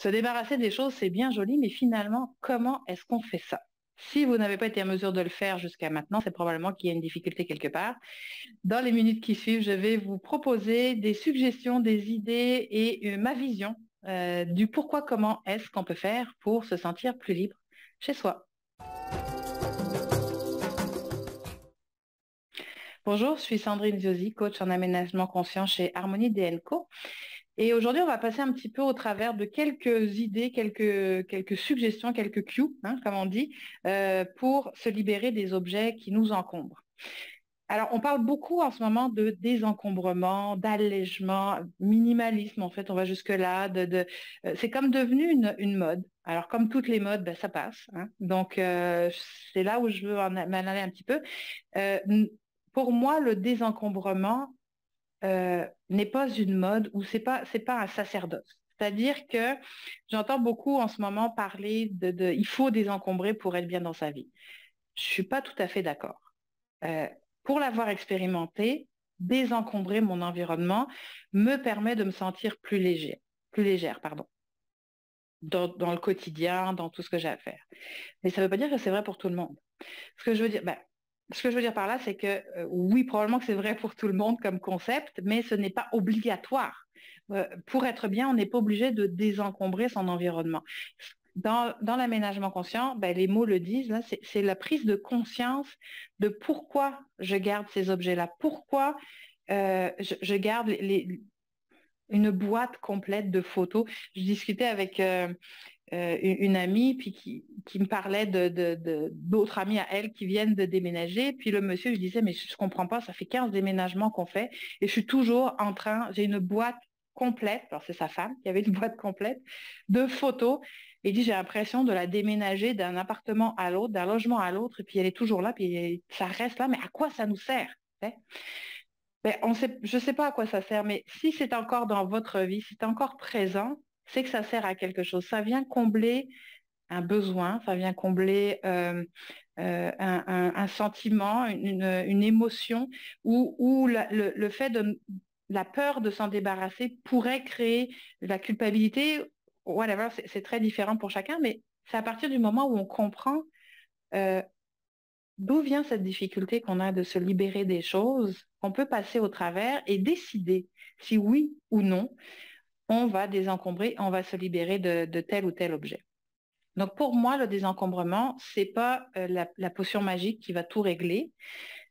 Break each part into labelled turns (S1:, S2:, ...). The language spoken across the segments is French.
S1: Se débarrasser des choses, c'est bien joli, mais finalement, comment est-ce qu'on fait ça? Si vous n'avez pas été en mesure de le faire jusqu'à maintenant, c'est probablement qu'il y a une difficulté quelque part. Dans les minutes qui suivent, je vais vous proposer des suggestions, des idées et ma vision du pourquoi, comment est-ce qu'on peut faire pour se sentir plus libre chez soi. Bonjour, je suis Sandrine Ziosi, coach en aménagement conscient chez Harmonie DNCO. Et aujourd'hui, on va passer un petit peu au travers de quelques idées, quelques suggestions, quelques cues, hein, comme on dit, pour se libérer des objets qui nous encombrent. Alors, on parle beaucoup en ce moment de désencombrement, d'allègement, minimalisme, en fait, on va jusque-là. C'est comme devenu une mode. Alors, comme toutes les modes, ben, ça passe, hein. Donc, c'est là où je veux m'en aller un petit peu. Euh, pour moi, le désencombrement n'est pas une mode ou c'est pas un sacerdoce. C'est-à-dire que j'entends beaucoup en ce moment parler il faut désencombrer pour être bien dans sa vie. Je suis pas tout à fait d'accord. Euh, pour l'avoir expérimenté, désencombrer mon environnement me permet de me sentir plus légère, pardon, dans le quotidien, dans tout ce que j'ai à faire. Mais ça ne veut pas dire que c'est vrai pour tout le monde. Ce que je veux dire, ben, ce que je veux dire par là, c'est que oui, probablement que c'est vrai pour tout le monde comme concept, mais ce n'est pas obligatoire. Pour être bien, on n'est pas obligé de désencombrer son environnement. Dans l'aménagement conscient, ben, les mots le disent, là, c'est la prise de conscience de pourquoi je garde ces objets-là, pourquoi je garde une boîte complète de photos. Je discutais avec une amie puis qui me parlait d'autres amis à elle qui viennent de déménager. Puis le monsieur, je disais, mais je comprends pas, ça fait 15 déménagements qu'on fait et je suis toujours en train, j'ai une boîte complète, alors c'est sa femme qui avait une boîte complète de photos. Et il dit, j'ai l'impression de la déménager d'un appartement à l'autre, d'un logement à l'autre, et puis elle est toujours là, puis ça reste là, mais à quoi ça nous sert? Ben, je ne sais pas à quoi ça sert, mais si c'est encore dans votre vie, si c'est encore présent, c'est que ça sert à quelque chose. Ça vient combler un besoin, ça vient combler un sentiment, une émotion, où le fait de la peur de s'en débarrasser pourrait créer la culpabilité. Whatever, c'est très différent pour chacun, mais c'est à partir du moment où on comprend euh, d'où vient cette difficulté qu'on a de se libérer des choses, qu'on peut passer au travers et décider si oui ou non on va désencombrer, on va se libérer de tel ou tel objet. Donc pour moi, le désencombrement, c'est pas la potion magique qui va tout régler,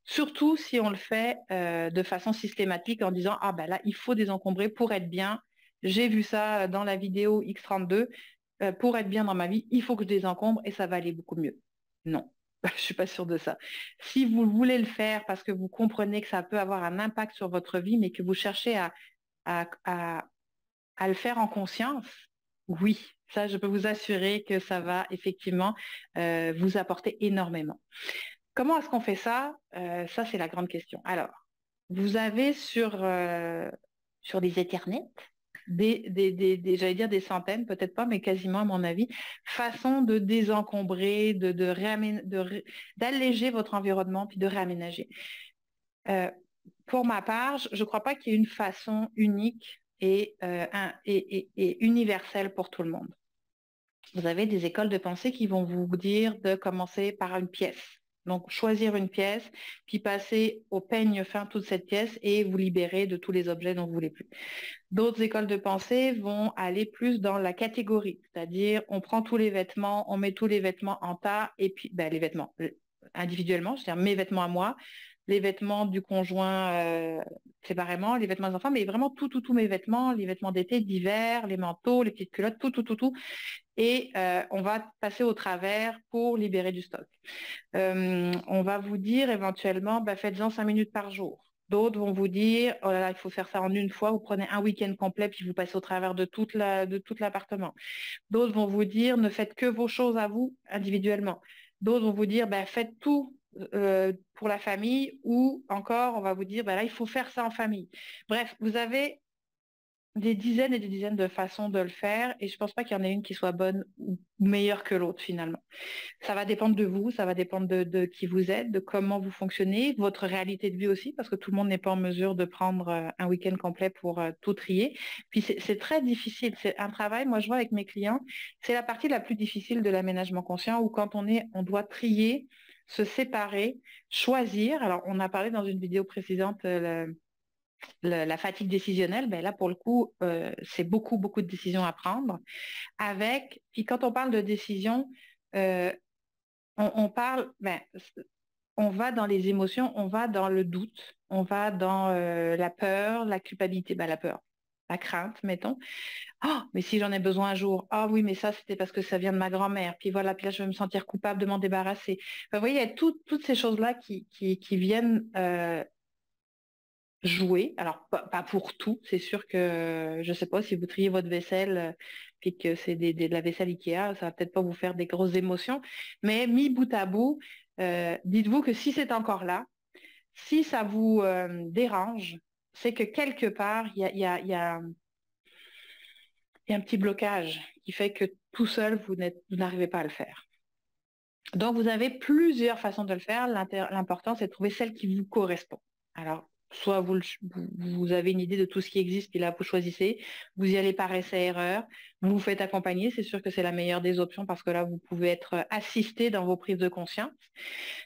S1: surtout si on le fait de façon systématique en disant ah ben là il faut désencombrer pour être bien. J'ai vu ça dans la vidéo X32. Pour être bien dans ma vie, il faut que je désencombre et ça va aller beaucoup mieux. Non, je suis pas sûre de ça. Si vous voulez le faire parce que vous comprenez que ça peut avoir un impact sur votre vie, mais que vous cherchez à, à à le faire en conscience, oui, ça, je peux vous assurer que ça va effectivement vous apporter énormément. Comment est-ce qu'on fait ça? Ça, c'est la grande question. Alors, vous avez sur des Ethernet, j'allais dire des centaines, peut-être pas, mais quasiment à mon avis, façons de désencombrer, d'alléger votre environnement puis de réaménager. Euh, pour ma part, je ne crois pas qu'il y ait une façon unique et universelle pour tout le monde. Vous avez des écoles de pensée qui vont vous dire de commencer par une pièce. Donc, choisir une pièce, puis passer au peigne fin toute cette pièce et vous libérer de tous les objets dont vous voulez plus. D'autres écoles de pensée vont aller plus dans la catégorie, c'est-à-dire on prend tous les vêtements, on met tous les vêtements en tas et puis ben, les vêtements individuellement, c'est-à-dire mes vêtements à moi, les vêtements du conjoint séparément, les vêtements des enfants, mais vraiment tous mes vêtements, les vêtements d'été, d'hiver, les manteaux, les petites culottes, tout. Et on va passer au travers pour libérer du stock. On va vous dire éventuellement, bah, faites-en 5 minutes par jour. D'autres vont vous dire, oh là là, il faut faire ça en une fois, vous prenez un week-end complet, puis vous passez au travers de tout l'appartement. D'autres vont vous dire, ne faites que vos choses à vous individuellement. D'autres vont vous dire, bah, faites tout pour la famille, ou encore, on va vous dire, bah, là, il faut faire ça en famille. Bref, vous avez des dizaines et des dizaines de façons de le faire et je pense pas qu'il y en ait une qui soit bonne ou meilleure que l'autre finalement. Ça va dépendre de vous, ça va dépendre de qui vous êtes, de comment vous fonctionnez, votre réalité de vie aussi, parce que tout le monde n'est pas en mesure de prendre un week-end complet pour tout trier. Puis c'est très difficile. C'est un travail, moi je vois avec mes clients, c'est la partie la plus difficile de l'aménagement conscient où quand on doit trier, se séparer, choisir. Alors on a parlé dans une vidéo précédente la fatigue décisionnelle. Ben là pour le coup, c'est beaucoup beaucoup de décisions à prendre. Puis quand on parle de décision, euh, on parle, on va dans les émotions, on va dans le doute, on va dans la peur, la culpabilité, la peur, la crainte, mettons. Ah, mais si j'en ai besoin un jour, ah oui, mais ça, c'était parce que ça vient de ma grand-mère. Puis voilà, puis là, je vais me sentir coupable de m'en débarrasser. Enfin, vous voyez, il y a toutes ces choses-là qui viennent jouer. Alors, pas pour tout. C'est sûr que, je sais pas, si vous triez votre vaisselle, puis que c'est de la vaisselle Ikea, ça va peut-être pas vous faire des grosses émotions. Mais mis bout à bout, dites-vous que si c'est encore là, si ça vous dérange, c'est que quelque part, il y a un petit blocage qui fait que tout seul, vous n'arrivez pas à le faire. Donc, vous avez plusieurs façons de le faire. L'important, c'est de trouver celle qui vous correspond. Alors, soit vous avez une idée de tout ce qui existe, puis là, vous choisissez. Vous y allez par essai-erreur. Vous vous faites accompagner. C'est sûr que c'est la meilleure des options parce que là, vous pouvez être assisté dans vos prises de conscience.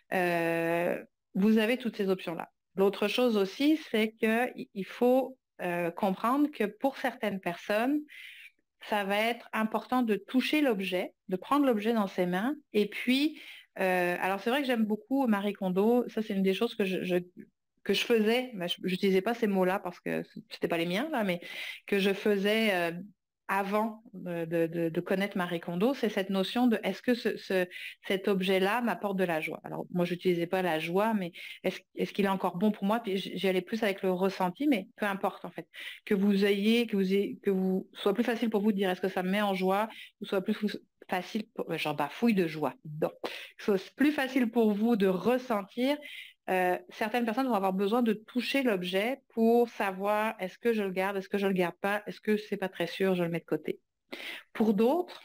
S1: Vous avez toutes ces options-là. L'autre chose aussi, c'est qu'il faut comprendre que pour certaines personnes, ça va être important de toucher l'objet, de prendre l'objet dans ses mains. Et puis, alors c'est vrai que j'aime beaucoup Marie Kondo. Ça, c'est une des choses que je faisais. Je n'utilisais pas ces mots-là parce que c'était pas les miens, là, mais que je faisais avant de connaître Marie Kondo, c'est cette notion de est-ce que cet objet-là m'apporte de la joie. Alors, moi, je n'utilisais pas la joie, mais est-ce qu'il est encore bon pour moi? Puis j'y allais plus avec le ressenti, mais peu importe, en fait. Que vous soit plus facile pour vous de dire est-ce que ça me met en joie, ou soit plus facile, genre bafouille de joie. Donc, soit plus facile pour vous de ressentir. Certaines personnes vont avoir besoin de toucher l'objet pour savoir est-ce que je le garde, est-ce que je le garde pas, est-ce que c'est pas très sûr, je le mets de côté. Pour d'autres,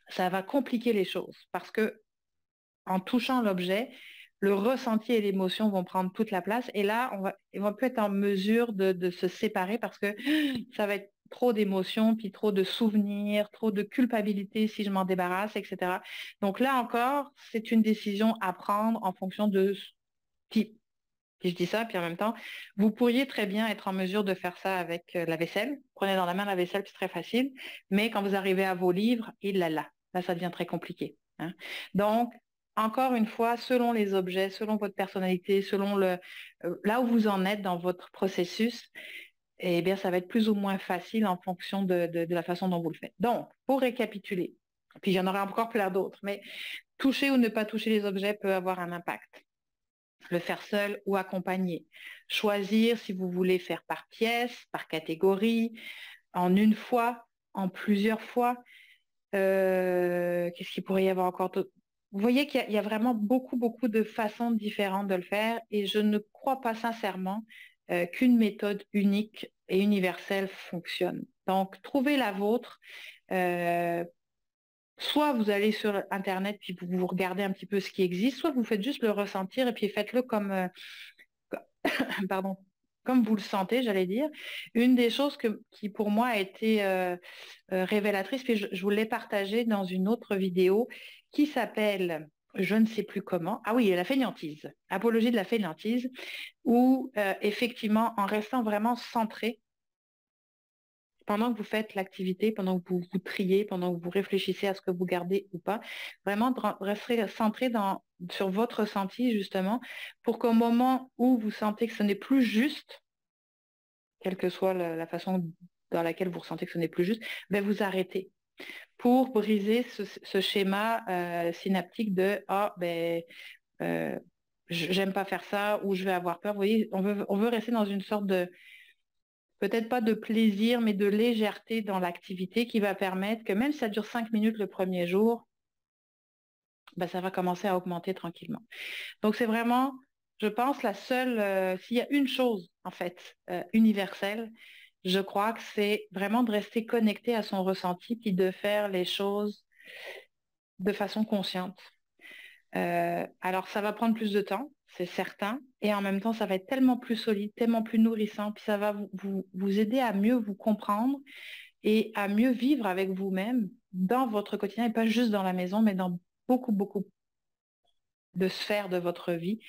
S1: ça va compliquer les choses parce que en touchant l'objet, le ressenti et l'émotion vont prendre toute la place et là, ils vont plus être en mesure de se séparer parce que ça va être trop d'émotions, puis trop de souvenirs, trop de culpabilité si je m'en débarrasse, etc. Donc là encore, c'est une décision à prendre en fonction de qui. Puis je dis ça, puis en même temps, vous pourriez très bien être en mesure de faire ça avec la vaisselle. Prenez dans la main la vaisselle, c'est très facile. Mais quand vous arrivez à vos livres, là, ça devient très compliqué. Hein. Donc, encore une fois, selon les objets, selon votre personnalité, selon là où vous en êtes dans votre processus, eh bien, ça va être plus ou moins facile en fonction de la façon dont vous le faites. Donc, pour récapituler, puis il y en aura encore plein d'autres, mais toucher ou ne pas toucher les objets peut avoir un impact. Le faire seul ou accompagné. Choisir si vous voulez faire par pièce, par catégorie, en une fois, en plusieurs fois. Qu'est-ce qu'il pourrait y avoir encore d'autre? Vous voyez qu'il y a vraiment beaucoup, beaucoup de façons différentes de le faire et je ne crois pas sincèrement qu'une méthode unique et universelle fonctionne. Donc, trouvez la vôtre. Soit vous allez sur Internet puis vous regardez un petit peu ce qui existe, soit vous faites juste le ressentir et puis faites-le comme, pardon, comme vous le sentez, j'allais dire. Une des choses qui pour moi a été révélatrice, puis je vous l'ai partagée dans une autre vidéo qui s'appelle je ne sais plus comment. Ah oui, la fainéantise, apologie de la fainéantise, où effectivement, en restant vraiment centré, pendant que vous faites l'activité, pendant que vous triez, pendant que vous réfléchissez à ce que vous gardez ou pas, vraiment de rester centré sur votre ressenti, justement, pour qu'au moment où vous sentez que ce n'est plus juste, quelle que soit la façon dans laquelle vous ressentez que ce n'est plus juste, ben vous arrêtez pour briser ce schéma synaptique de « Ah, ben, j'aime pas faire ça » ou « Je vais avoir peur ». Vous voyez, on veut rester dans une sorte de peut-être pas de plaisir, mais de légèreté dans l'activité qui va permettre que même si ça dure 5 minutes le premier jour, ben, ça va commencer à augmenter tranquillement. Donc c'est vraiment, je pense, la seule, s'il y a une chose en fait universelle, je crois que c'est vraiment de rester connecté à son ressenti puis de faire les choses de façon consciente. Alors, ça va prendre plus de temps, c'est certain, et en même temps, ça va être tellement plus solide, tellement plus nourrissant, puis ça va vous aider à mieux vous comprendre et à mieux vivre avec vous-même dans votre quotidien, et pas juste dans la maison, mais dans beaucoup de sphères de votre vie.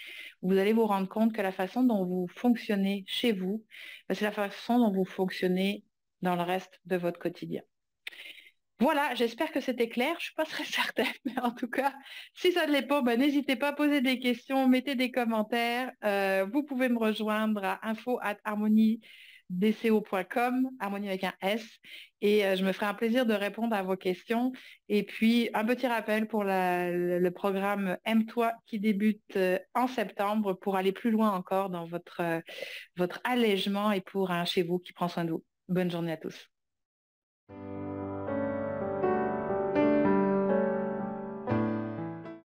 S1: Vous allez vous rendre compte que la façon dont vous fonctionnez chez vous, ben, c'est la façon dont vous fonctionnez dans le reste de votre quotidien. Voilà, j'espère que c'était clair. Je suis pas très certaine, mais en tout cas, si ça ne l'est pas, ben, n'hésitez pas à poser des questions, mettez des commentaires. Vous pouvez me rejoindre à info@harmoniedco.com, harmonie avec un S, et je me ferai un plaisir de répondre à vos questions. Et puis, un petit rappel pour le programme Aime-toi qui débute en septembre pour aller plus loin encore dans votre allègement et pour un chez vous qui prend soin de vous. Bonne journée à tous.